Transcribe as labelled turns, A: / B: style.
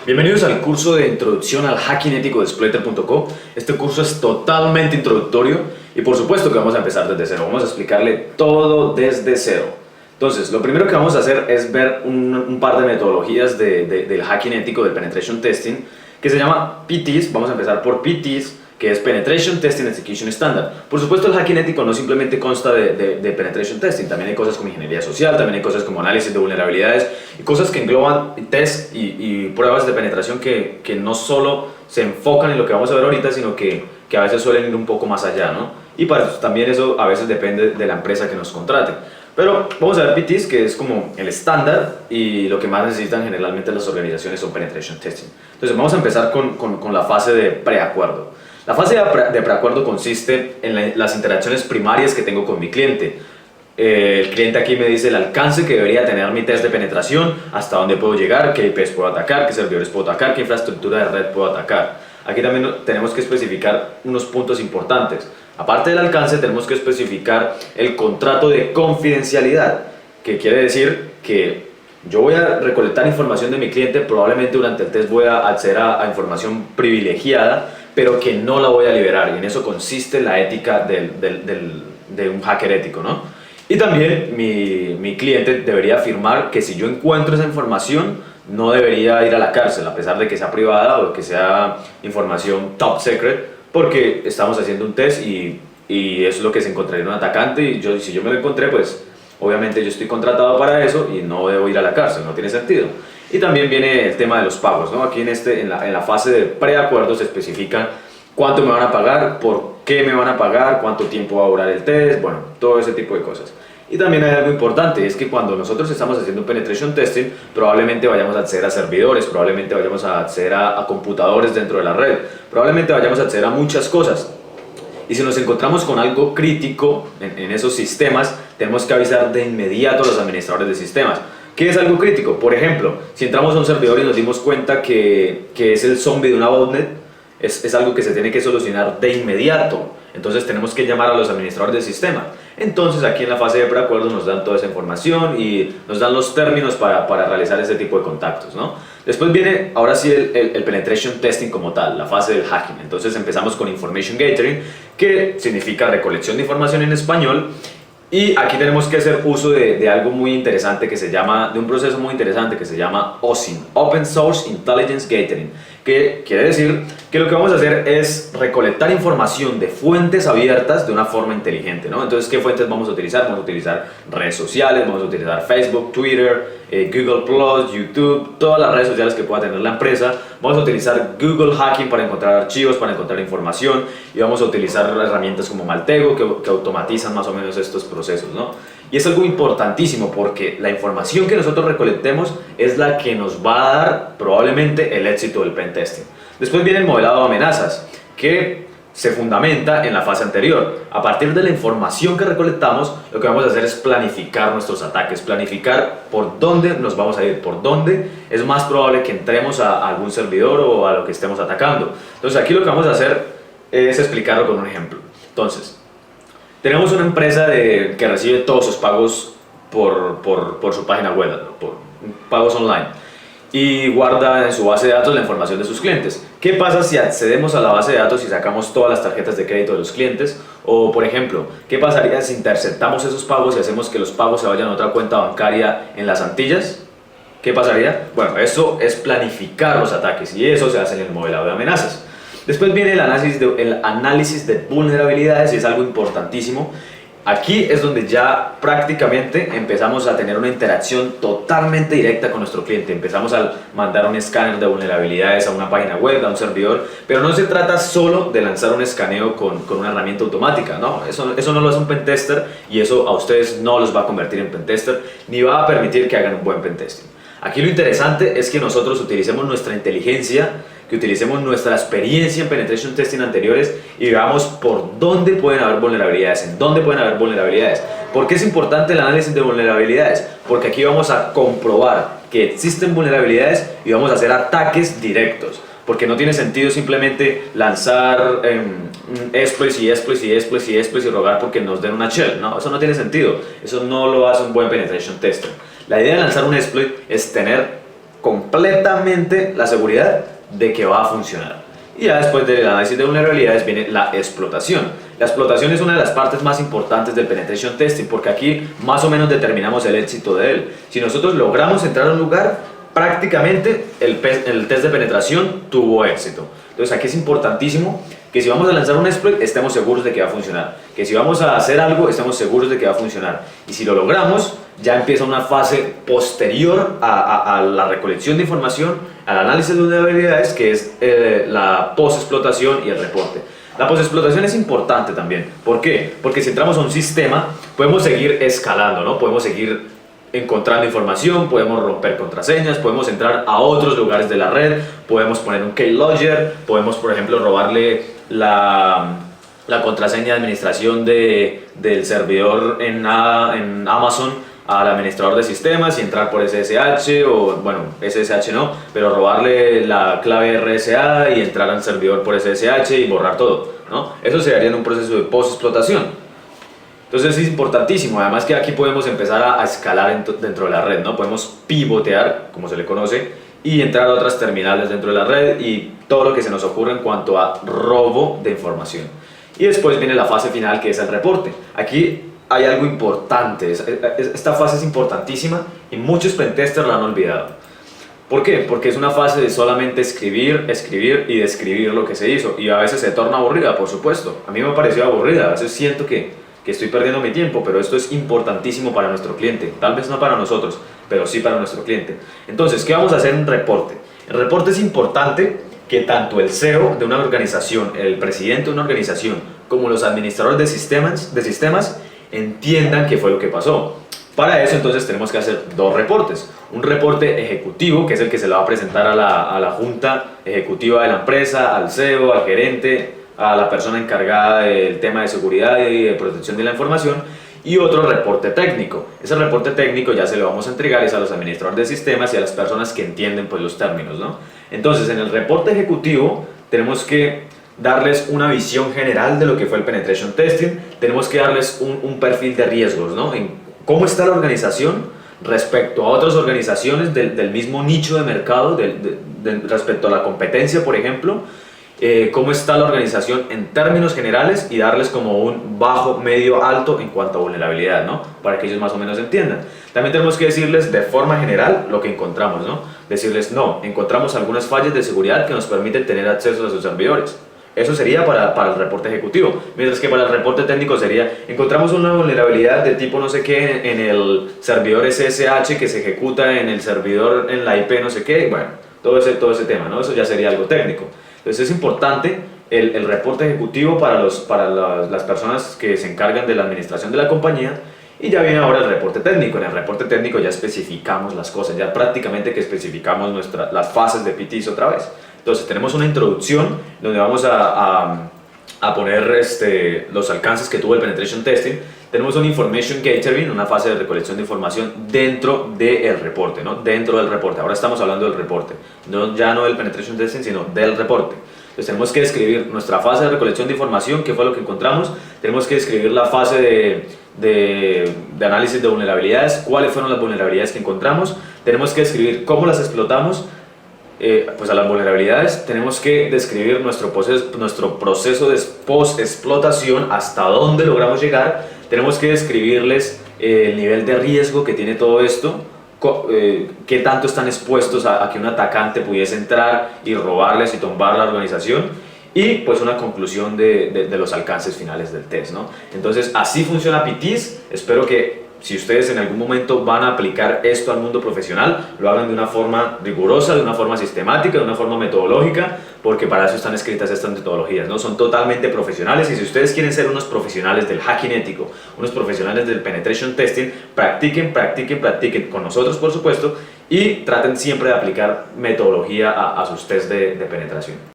A: Bienvenidos al curso de introducción al hacking ético de Sploiter.co. Este curso es totalmente introductorio y por supuesto que vamos a empezar desde cero. Vamos a explicarle todo desde cero. Entonces, lo primero que vamos a hacer es ver un par de metodologías del hacking ético, del penetration testing, que se llama PTs. Vamos a empezar por PTs, que es Penetration Testing Execution Standard. Por supuesto, el hacking ético no simplemente consta de penetration testing, también hay cosas como ingeniería social, también hay cosas como análisis de vulnerabilidades y cosas que engloban test y pruebas de penetración que no solo se enfocan en lo que vamos a ver ahorita, sino que a veces suelen ir un poco más allá, ¿no? Y para eso, también eso a veces depende de la empresa que nos contrate. Pero vamos a ver PTs, que es como el estándar y lo que más necesitan generalmente las organizaciones son penetration testing. Entonces vamos a empezar con la fase de preacuerdo. La fase de preacuerdo consiste en las interacciones primarias que tengo con mi cliente. El cliente aquí me dice el alcance que debería tener mi test de penetración, hasta dónde puedo llegar, qué IPs puedo atacar, qué servidores puedo atacar, qué infraestructura de red puedo atacar. Aquí también tenemos que especificar unos puntos importantes. Aparte del alcance, tenemos que especificar el contrato de confidencialidad, que quiere decir que yo voy a recolectar información de mi cliente, probablemente durante el test voy a acceder a información privilegiada, pero que no la voy a liberar, y en eso consiste la ética de un hacker ético, ¿no? Y también mi cliente debería afirmar que si yo encuentro esa información, no debería ir a la cárcel, a pesar de que sea privada o que sea información top secret, porque estamos haciendo un test y es lo que se encontraría en un atacante, y si yo me lo encontré, pues obviamente yo estoy contratado para eso y no debo ir a la cárcel, no tiene sentido. Y también viene el tema de los pagos, ¿no? Aquí en la fase de preacuerdo se especifica cuánto me van a pagar, por qué me van a pagar, cuánto tiempo va a durar el test, bueno, todo ese tipo de cosas. Y también hay algo importante, es que cuando nosotros estamos haciendo un penetration testing, probablemente vayamos a acceder a servidores, probablemente vayamos a acceder a computadores dentro de la red, probablemente vayamos a acceder a muchas cosas. Y si nos encontramos con algo crítico en esos sistemas, tenemos que avisar de inmediato a los administradores de sistemas. ¿Qué es algo crítico? Por ejemplo, si entramos a un servidor y nos dimos cuenta que es el zombie de una botnet, es algo que se tiene que solucionar de inmediato. Entonces tenemos que llamar a los administradores del sistema. Entonces aquí en la fase de preacuerdo nos dan toda esa información y nos dan los términos para realizar ese tipo de contactos, ¿no? Después viene ahora sí el penetration testing como tal, la fase del hacking. Entonces empezamos con information gathering, que significa recolección de información en español. Y aquí tenemos que hacer uso de algo muy interesante que se llama, de un proceso muy interesante que se llama OSINT, Open Source Intelligence Gathering, que quiere decir que lo que vamos a hacer es recolectar información de fuentes abiertas de una forma inteligente, ¿no? Entonces, ¿qué fuentes vamos a utilizar? Vamos a utilizar redes sociales, vamos a utilizar Facebook, Twitter, Google+, YouTube, todas las redes sociales que pueda tener la empresa. Vamos a utilizar Google Hacking para encontrar archivos, para encontrar información, y vamos a utilizar herramientas como Maltego que automatizan más o menos estos procesos, ¿no? Y es algo importantísimo porque la información que nosotros recolectemos es la que nos va a dar probablemente el éxito del pentesting. Después viene el modelado de amenazas, que se fundamenta en la fase anterior. A partir de la información que recolectamos, lo que vamos a hacer es planificar nuestros ataques, planificar por dónde nos vamos a ir, por dónde es más probable que entremos a algún servidor o a lo que estemos atacando. Entonces aquí lo que vamos a hacer es explicarlo con un ejemplo. Entonces, tenemos una empresa que recibe todos sus pagos por su página web, por pagos online, y guarda en su base de datos la información de sus clientes. ¿Qué pasa si accedemos a la base de datos y sacamos todas las tarjetas de crédito de los clientes? O, por ejemplo, ¿qué pasaría si interceptamos esos pagos y hacemos que los pagos se vayan a otra cuenta bancaria en las Antillas? ¿Qué pasaría? Bueno, eso es planificar los ataques y eso se hace en el modelado de amenazas. Después viene el análisis de vulnerabilidades, y es algo importantísimo. Aquí es donde ya prácticamente empezamos a tener una interacción totalmente directa con nuestro cliente. Empezamos a mandar un escáner de vulnerabilidades a una página web, a un servidor, pero no se trata solo de lanzar un escaneo con una herramienta automática, ¿no? Eso no lo hace un pentester, y eso a ustedes no los va a convertir en pentester, ni va a permitir que hagan un buen pentesting. Aquí lo interesante es que nosotros utilicemos nuestra inteligencia, que utilicemos nuestra experiencia en penetration testing anteriores y veamos por dónde pueden haber vulnerabilidades, en dónde pueden haber vulnerabilidades. ¿Por qué es importante el análisis de vulnerabilidades? Porque aquí vamos a comprobar que existen vulnerabilidades y vamos a hacer ataques directos. Porque no tiene sentido simplemente lanzar exploits y rogar porque nos den una shell, ¿no? Eso no tiene sentido, eso no lo hace un buen penetration tester. La idea de lanzar un exploit es tener completamente la seguridad de que va a funcionar. Y ya después del análisis de vulnerabilidades viene la explotación. La explotación es una de las partes más importantes del penetration testing, porque aquí más o menos determinamos el éxito de él. Si nosotros logramos entrar a un lugar, prácticamente el test de penetración tuvo éxito. Entonces aquí es importantísimo que si vamos a lanzar un exploit estemos seguros de que va a funcionar, que si vamos a hacer algo estemos seguros de que va a funcionar, y si lo logramos ya empieza una fase posterior a la recolección de información, al análisis de vulnerabilidades, que es la post-explotación y el reporte. La post-explotación es importante también. ¿Por qué? Porque si entramos a un sistema podemos seguir escalando, ¿no? Podemos seguir encontrando información, podemos romper contraseñas, podemos entrar a otros lugares de la red, podemos poner un keylogger, podemos por ejemplo robarle la contraseña de administración del servidor en Amazon al administrador de sistemas y entrar por SSH, o bueno, SSH no, pero robarle la clave RSA y entrar al servidor por SSH y borrar todo, ¿no? Eso se haría en un proceso de post-explotación. Entonces es importantísimo, además que aquí podemos empezar a escalar dentro de la red, ¿no? Podemos pivotear, como se le conoce, y entrar a otras terminales dentro de la red y todo lo que se nos ocurra en cuanto a robo de información. Y después viene la fase final, que es el reporte. Aquí hay algo importante, esta fase es importantísima y muchos pentesters la han olvidado. ¿Por qué? Porque es una fase de solamente escribir y describir lo que se hizo, y a veces se torna aburrida, por supuesto. A mí me pareció aburrida, a veces siento que estoy perdiendo mi tiempo, pero esto es importantísimo para nuestro cliente, tal vez no para nosotros, pero sí para nuestro cliente. Entonces, ¿qué vamos a hacer en un reporte? El reporte es importante que tanto el CEO de una organización, el presidente de una organización, como los administradores de sistemas entiendan qué fue lo que pasó. Para eso entonces tenemos que hacer dos reportes. Un reporte ejecutivo, que es el que se le va a presentar a la junta ejecutiva de la empresa, al CEO, al gerente, a la persona encargada del tema de seguridad y de protección de la información, y otro reporte técnico. Ese reporte técnico ya se lo vamos a entregar a los administradores de sistemas y a las personas que entienden pues los términos, ¿no? Entonces en el reporte ejecutivo tenemos que darles una visión general de lo que fue el penetration testing, tenemos que darles un perfil de riesgos, ¿no? En cómo está la organización respecto a otras organizaciones del mismo nicho de mercado, respecto a la competencia, por ejemplo, cómo está la organización en términos generales, y darles como un bajo, medio, alto en cuanto a vulnerabilidad, ¿no? Para que ellos más o menos entiendan. También tenemos que decirles de forma general lo que encontramos, ¿no? Decirles, no, encontramos algunas fallas de seguridad que nos permiten tener acceso a sus servidores. Eso sería para el reporte ejecutivo, mientras que para el reporte técnico sería, encontramos una vulnerabilidad de tipo no sé qué en el servidor SSH que se ejecuta en el servidor en la IP no sé qué, bueno, todo ese tema, ¿no? Eso ya sería algo técnico. Entonces es importante el reporte ejecutivo para las personas que se encargan de la administración de la compañía, y ya viene ahora el reporte técnico. En el reporte técnico ya especificamos las cosas, ya prácticamente que especificamos las fases de PTs otra vez. Entonces tenemos una introducción donde vamos a poner los alcances que tuvo el penetration testing. Tenemos un information gathering, una fase de recolección de información dentro del reporte, ¿no? Dentro del reporte. Ahora estamos hablando del reporte, ya no del penetration testing, sino del reporte. Entonces tenemos que describir nuestra fase de recolección de información, qué fue lo que encontramos. Tenemos que describir la fase de análisis de vulnerabilidades, cuáles fueron las vulnerabilidades que encontramos. Tenemos que describir cómo las explotamos. Pues a las vulnerabilidades tenemos que describir nuestro proceso de post-explotación, hasta dónde logramos llegar. Tenemos que describirles el nivel de riesgo que tiene todo esto, qué tanto están expuestos a que un atacante pudiese entrar y robarles y tumbar la organización, y pues una conclusión de los alcances finales del test, ¿no? Entonces así funciona PTs. Espero que si ustedes en algún momento van a aplicar esto al mundo profesional, lo hagan de una forma rigurosa, de una forma sistemática, de una forma metodológica, porque para eso están escritas estas metodologías, ¿no? Son totalmente profesionales, y si ustedes quieren ser unos profesionales del hacking ético, unos profesionales del penetration testing, practiquen con nosotros, por supuesto, y traten siempre de aplicar metodología a sus tests de penetración.